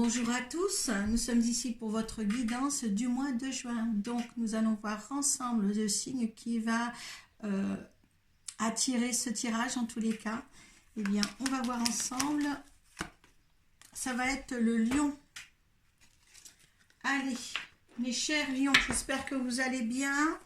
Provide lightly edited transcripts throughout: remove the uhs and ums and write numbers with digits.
Bonjour à tous, nous sommes ici pour votre guidance du mois de juin. Donc nous allons voir ensemble le signe qui va attirer ce tirage en tous les cas. Eh bien, on va voir ensemble. Ça va être le lion. Allez, mes chers lions, j'espère que vous allez bien.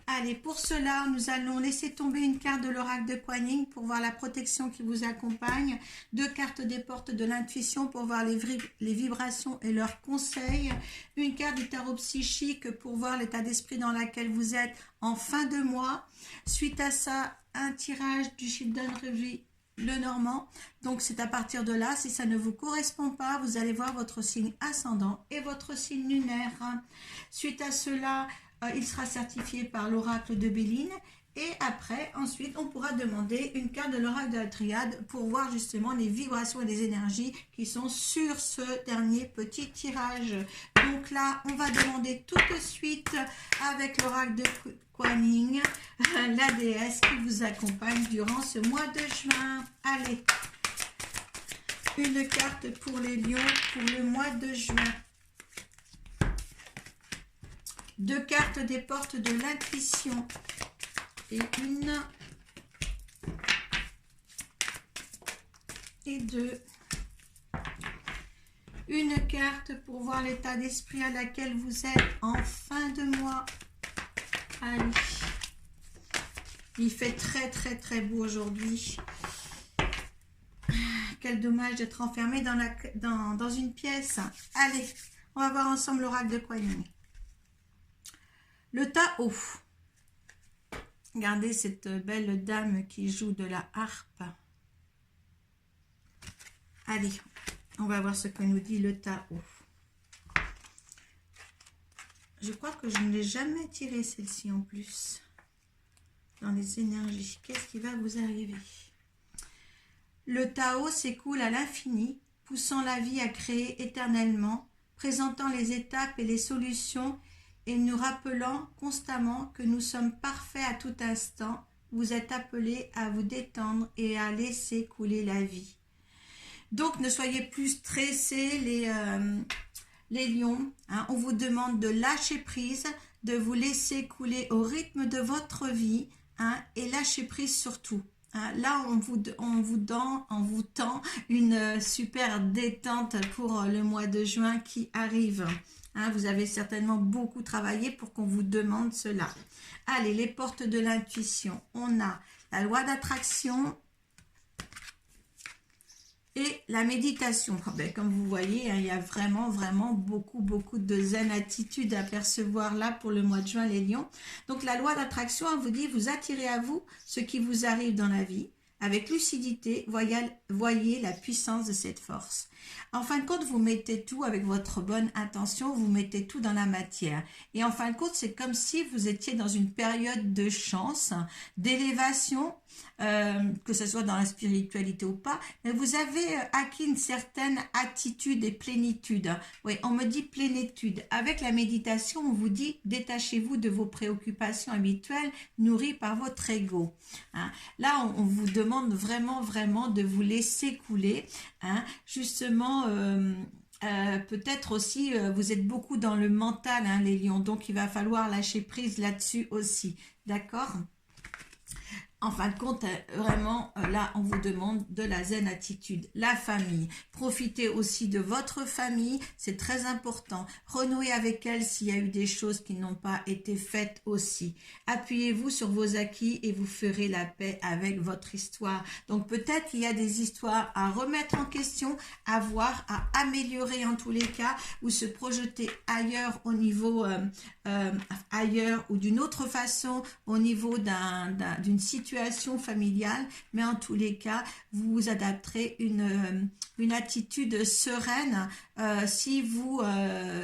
Allez, pour cela, nous allons laisser tomber une carte de l'oracle de Kuan Yin pour voir la protection qui vous accompagne. 2 cartes des portes de l'intuition pour voir les vibrations et leurs conseils. Une carte du tarot psychique pour voir l'état d'esprit dans lequel vous êtes en fin de mois. Suite à ça, un tirage du Children Reverie, le Normand. Donc, c'est à partir de là, si ça ne vous correspond pas, vous allez voir votre signe ascendant et votre signe lunaire. Suite à cela, il sera certifié par l'oracle de Béline et après, ensuite, on pourra demander une carte de l'oracle de la Triade pour voir justement les vibrations et les énergies qui sont sur ce dernier petit tirage. Donc là, on va demander tout de suite avec l'oracle de Kuan Yin, la déesse qui vous accompagne durant ce mois de juin. Allez, une carte pour les lions pour le mois de juin. 2 cartes des portes de l'intuition et 1 et 2. Une carte pour voir l'état d'esprit à laquelle vous êtes en fin de mois. Allez. Il fait très beau aujourd'hui. Quel dommage d'être enfermé dans une pièce. Allez, on va voir ensemble l'oracle de Kuan Yin. Le Tao. Regardez cette belle dame qui joue de la harpe. Allez, on va voir ce que nous dit le Tao. Je crois que je ne l'ai jamais tiré celle-ci en plus. Dans les énergies, qu'est-ce qui va vous arriver? Le Tao s'écoule à l'infini, poussant la vie à créer éternellement, présentant les étapes et les solutions et nous rappelant constamment que nous sommes parfaits à tout instant. Vous êtes appelés à vous détendre et à laisser couler la vie. Donc ne soyez plus stressés les lions. Hein. On vous demande de lâcher prise, de vous laisser couler au rythme de votre vie, hein, et lâcher prise surtout. Hein. Là, on vous tend une super détente pour le mois de juin qui arrive. Hein, vous avez certainement beaucoup travaillé pour qu'on vous demande cela. Allez, les portes de l'intuition. On a la loi d'attraction et la méditation. Ben, comme vous voyez, hein, il y a vraiment beaucoup de zen attitude à percevoir là pour le mois de juin, les lions. Donc, la loi d'attraction, on vous dit, vous attirez à vous ce qui vous arrive dans la vie. Avec lucidité, voyez la puissance de cette force. En fin de compte, vous mettez tout avec votre bonne intention, vous mettez tout dans la matière. Et en fin de compte, c'est comme si vous étiez dans une période de chance, d'élévation, que ce soit dans la spiritualité ou pas, mais vous avez acquis une certaine attitude et plénitude. Oui, on me dit plénitude. Avec la méditation, on vous dit détachez-vous de vos préoccupations habituelles nourries par votre ego. Hein. Là, on vous demande vraiment de vous laisser couler. Hein. Justement, peut-être aussi, vous êtes beaucoup dans le mental, hein, les lions, donc il va falloir lâcher prise là-dessus aussi. D'accord ? En fin de compte, vraiment, là, on vous demande de la zen attitude. La famille. Profitez aussi de votre famille. C'est très important. Renouez avec elle s'il y a eu des choses qui n'ont pas été faites aussi. Appuyez-vous sur vos acquis et vous ferez la paix avec votre histoire. Donc, peut-être qu'il y a des histoires à remettre en question, à voir, à améliorer en tous les cas, ou se projeter ailleurs au niveau, ailleurs ou d'une autre façon, au niveau d'une situation familiale, mais en tous les cas, vous vous adapterez une attitude sereine si vous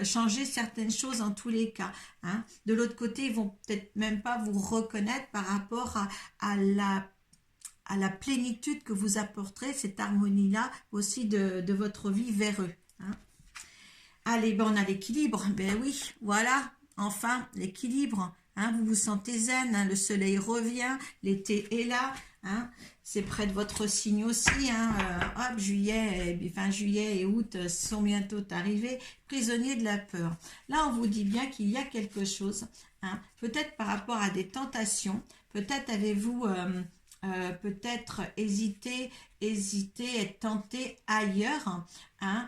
changez certaines choses en tous les cas. Hein. De l'autre côté, ils vont peut-être même pas vous reconnaître par rapport à la plénitude que vous apporterez, cette harmonie-là aussi de votre vie vers eux. Hein. Allez, ben on a l'équilibre. Ben oui, voilà, enfin, l'équilibre. Hein, vous vous sentez zen, hein, le soleil revient, l'été est là, hein. C'est près de votre signe aussi, hein. Hop, juillet et août sont bientôt arrivés. Prisonnier de la peur. Là, on vous dit bien qu'il y a quelque chose, hein. Peut-être par rapport à des tentations, peut-être avez-vous peut-être hésité, être tenté ailleurs, hein.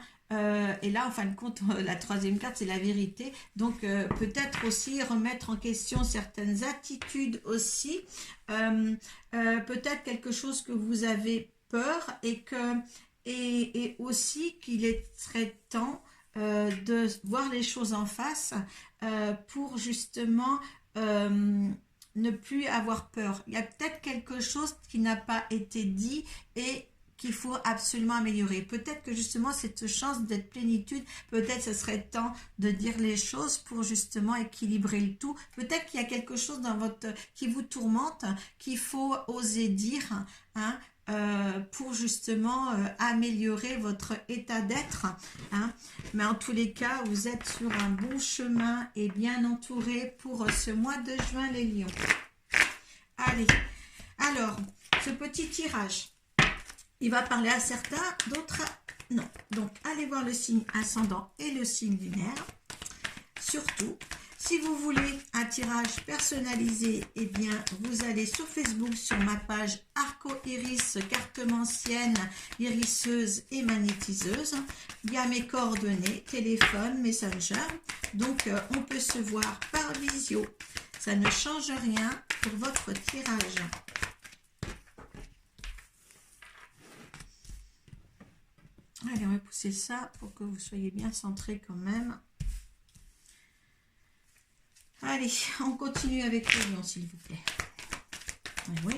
Et là, en fin de compte, la troisième carte, c'est la vérité. Donc, peut-être aussi remettre en question certaines attitudes aussi. Peut-être quelque chose que vous avez peur et aussi qu'il serait temps de voir les choses en face pour justement ne plus avoir peur. Il y a peut-être quelque chose qui n'a pas été dit et qu'il faut absolument améliorer. Peut-être que justement cette chance d'être plénitude, peut-être ce serait temps de dire les choses pour justement équilibrer le tout. Peut-être qu'il y a quelque chose dans qui vous tourmente, qu'il faut oser dire, hein, pour justement améliorer votre état d'être, hein. Mais en tous les cas, vous êtes sur un bon chemin et bien entouré pour ce mois de juin, les lions. Allez, alors, ce petit tirage, il va parler à certains, d'autres non. Donc, allez voir le signe ascendant et le signe lunaire. Surtout, si vous voulez un tirage personnalisé, eh bien, vous allez sur Facebook, sur ma page Arco Iris, cartomancienne, irisseuse et magnétiseuse. Il y a mes coordonnées, téléphone, messenger. Donc, on peut se voir par visio. Ça ne change rien pour votre tirage. Allez, on va pousser ça pour que vous soyez bien centré quand même. Allez, on continue avec les lions, s'il vous plaît. Oui.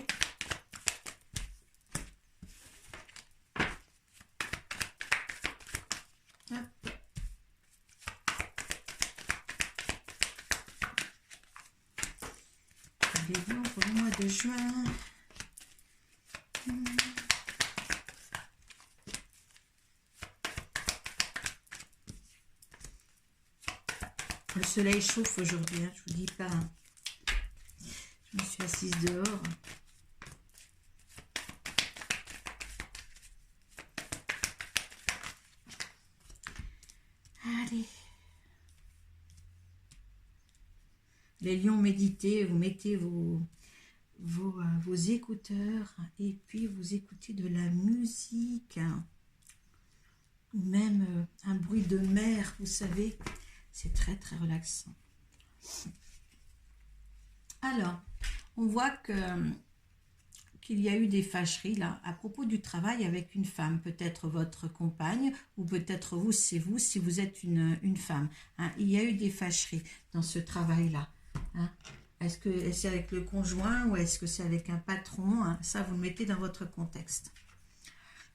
Hop. Les lions pour le mois de juin. Le soleil chauffe aujourd'hui, hein, je vous dis pas. Hein. Je me suis assise dehors. Allez. Les lions, méditez, vous mettez vos écouteurs et puis vous écoutez de la musique. Ou même un bruit de mer, vous savez. C'est très, très relaxant. Alors, on voit qu'il y a eu des fâcheries là à propos du travail avec une femme, peut-être votre compagne ou peut-être vous, c'est vous si vous êtes une femme. Hein. Il y a eu des fâcheries dans ce travail-là. Hein. Est-ce que c'est avec le conjoint ou est-ce que c'est avec un patron, hein. Ça, vous le mettez dans votre contexte.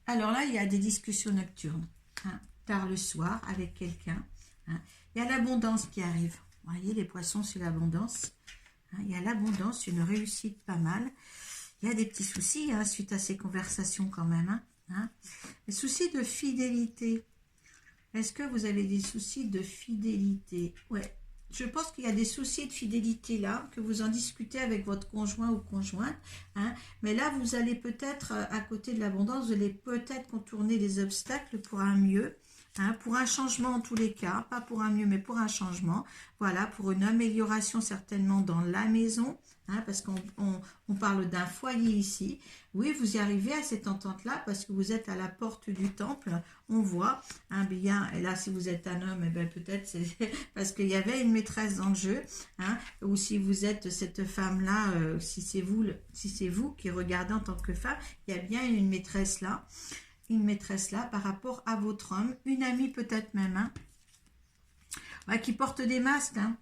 Alors là, il y a des discussions nocturnes, hein, tard le soir avec quelqu'un. Hein. Il y a l'abondance qui arrive. Vous voyez, les poissons, c'est l'abondance. Hein, il y a l'abondance, une réussite pas mal. Il y a des petits soucis hein, suite à ces conversations quand même. Hein. Les soucis de fidélité. Est-ce que vous avez des soucis de fidélité? Ouais. Je pense qu'il y a des soucis de fidélité là, que vous en discutez avec votre conjoint ou conjointe. Hein. Mais là, vous allez peut-être, à côté de l'abondance, vous allez peut-être contourner les obstacles pour un mieux. Hein, pour un changement en tous les cas, pas pour un mieux mais pour un changement, voilà, pour une amélioration certainement dans la maison, hein, parce qu'on parle d'un foyer ici. Oui, vous y arrivez à cette entente-là parce que vous êtes à la porte du temple, on voit, hein, bien, et là si vous êtes un homme, eh ben, peut-être c'est parce qu'il y avait une maîtresse dans le jeu, hein, ou si vous êtes cette femme-là, si c'est vous qui regardez en tant que femme, il y a bien une maîtresse là. Une maîtresse là par rapport à votre homme, une amie peut-être même, hein. Ouais, qui porte des masques, hein.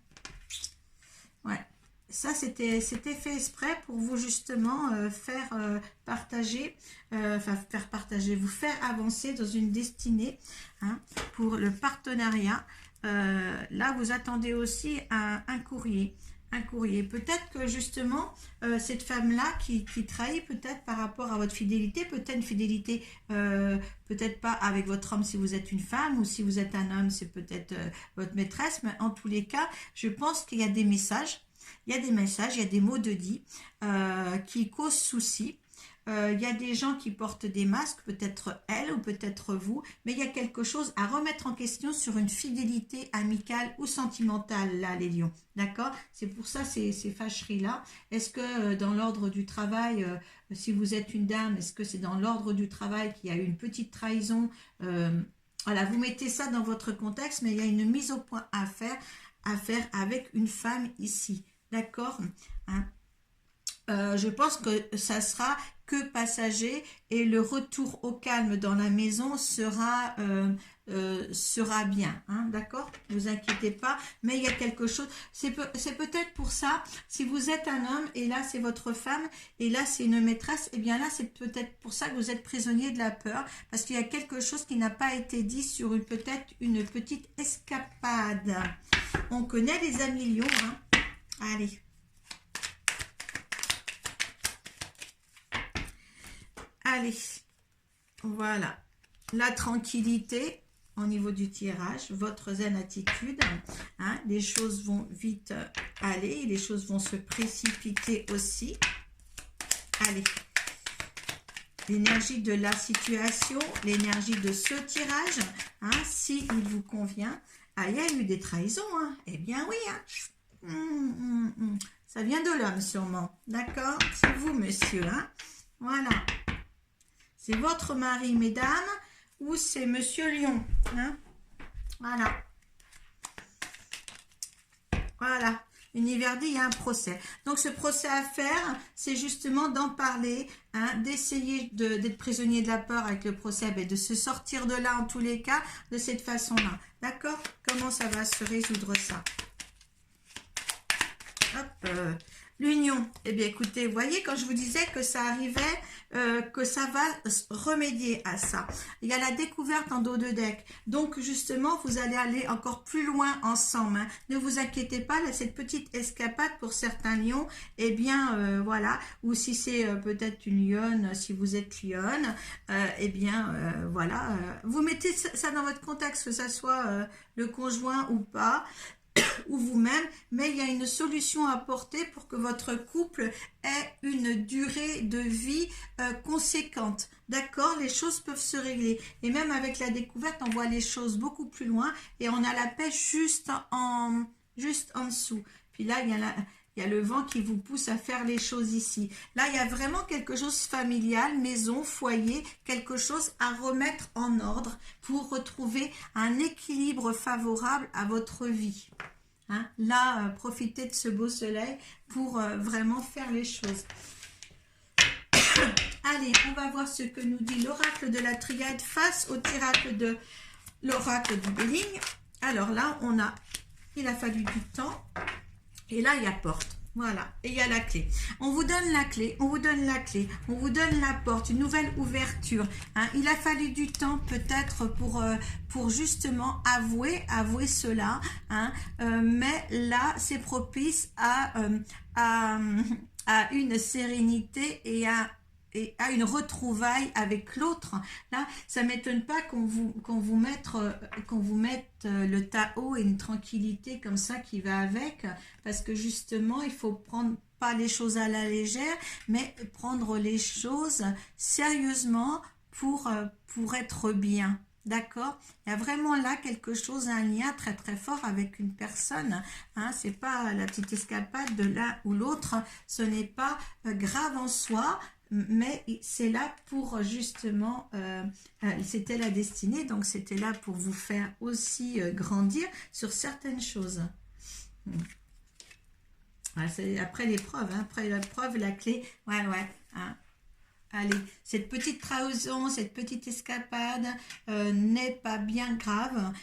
Ouais, ça c'était fait exprès pour vous justement faire partager, vous faire avancer dans une destinée, hein, pour le partenariat. Là vous attendez aussi un courrier. Un courrier. Peut-être que justement, cette femme-là qui trahit peut-être par rapport à votre fidélité, peut-être une fidélité, peut-être pas avec votre homme si vous êtes une femme, ou si vous êtes un homme, c'est peut-être votre maîtresse, mais en tous les cas, je pense qu'il y a des messages, il y a des mots de dit qui causent souci. il y a des gens qui portent des masques, peut-être elle ou peut-être vous, mais il y a quelque chose à remettre en question sur une fidélité amicale ou sentimentale, là, les lions. D'accord? C'est pour ça ces fâcheries-là. Est-ce que dans l'ordre du travail, si vous êtes une dame, est-ce que c'est dans l'ordre du travail qu'il y a eu une petite trahison? Voilà, vous mettez ça dans votre contexte, mais il y a une mise au point à faire avec une femme ici. D'accord? Hein. Je pense que ça sera que passager et le retour au calme dans la maison sera bien, hein, d'accord? Ne vous inquiétez pas, mais il y a quelque chose, c'est peut-être pour ça, si vous êtes un homme et là c'est votre femme et là c'est une maîtresse, et bien là c'est peut-être pour ça que vous êtes prisonnier de la peur, parce qu'il y a quelque chose qui n'a pas été dit sur peut-être une petite escapade. On connaît les amis lions, hein? Allez. Allez, voilà, la tranquillité au niveau du tirage, votre zen attitude, hein, les choses vont vite aller, les choses vont se précipiter aussi. Allez, l'énergie de la situation, l'énergie de ce tirage, hein, si il vous convient. Ah, il y a eu des trahisons, hein. Eh bien oui, hein. Ça vient de l'homme sûrement, d'accord? C'est vous, monsieur, hein. Voilà. C'est votre mari, mesdames, ou c'est Monsieur Lion, hein? Voilà. Voilà. Univers dit, il y a un procès. Donc, ce procès à faire, c'est justement d'en parler, hein, d'essayer d'être prisonnier de la peur avec le procès, et de se sortir de là, en tous les cas, de cette façon-là. D'accord? Comment ça va se résoudre, ça? Hop, l'union. Eh bien, écoutez, vous voyez, quand je vous disais que ça arrivait, que ça va remédier à ça. Il y a la découverte en dos de deck. Donc, justement, vous allez aller encore plus loin ensemble, hein. Ne vous inquiétez pas, là, cette petite escapade pour certains lions, eh bien, voilà. Ou si c'est peut-être une lionne, si vous êtes lionne, eh bien, voilà. Vous mettez ça dans votre contexte, que ça soit le conjoint ou pas, ou vous-même, mais il y a une solution à apporter pour que votre couple ait une durée de vie conséquente. D'accord? Les choses peuvent se régler. Et même avec la découverte, on voit les choses beaucoup plus loin et on a la paix juste en dessous. Puis là, il y a le vent qui vous pousse à faire les choses ici. Là, il y a vraiment quelque chose familial, maison, foyer, quelque chose à remettre en ordre pour retrouver un équilibre favorable à votre vie. Hein? Là, profitez de ce beau soleil pour vraiment faire les choses. Allez, on va voir ce que nous dit l'oracle de la triade face au tiracle de l'oracle du Béling. Alors là, il a fallu du temps. Et là, il y a porte. Voilà, et il y a la clé. On vous donne la clé, on vous donne la clé, on vous donne la porte, une nouvelle ouverture. Hein. Il a fallu du temps peut-être pour justement avouer cela. Hein. Mais là, c'est propice à une sérénité et à une retrouvaille avec l'autre. Là, ça m'étonne pas qu'on vous mette le Tao et une tranquillité comme ça qui va avec, parce que justement, il faut prendre pas les choses à la légère, mais prendre les choses sérieusement pour être bien. D'accord? Il y a vraiment là quelque chose, un lien très très fort avec une personne. Hein, c'est pas la petite escapade de l'un ou l'autre. Ce n'est pas grave en soi, mais c'est là pour justement, c'était la destinée, donc c'était là pour vous faire aussi grandir sur certaines choses. Voilà, c'est après l'épreuve, hein, après l'épreuve, la clé, ouais, hein. Allez, cette petite trahison, cette petite escapade n'est pas bien grave.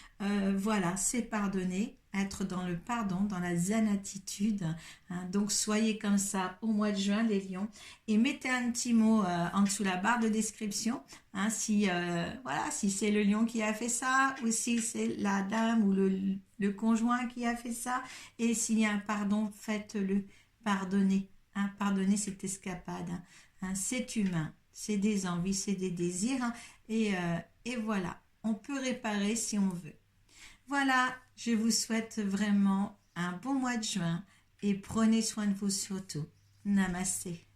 Voilà, c'est pardonné. Être dans le pardon, dans la zen attitude. Hein. Donc, soyez comme ça au mois de juin, les lions. Et mettez un petit mot en dessous la barre de description. Hein, si c'est le lion qui a fait ça, ou si c'est la dame ou le conjoint qui a fait ça. Et s'il y a un pardon, faites-le. Pardonnez. Hein, pardonnez cette escapade. Hein, c'est humain, c'est des envies, c'est des désirs, hein, et voilà, on peut réparer si on veut. Voilà, je vous souhaite vraiment un bon mois de juin et prenez soin de vous surtout. Namasté.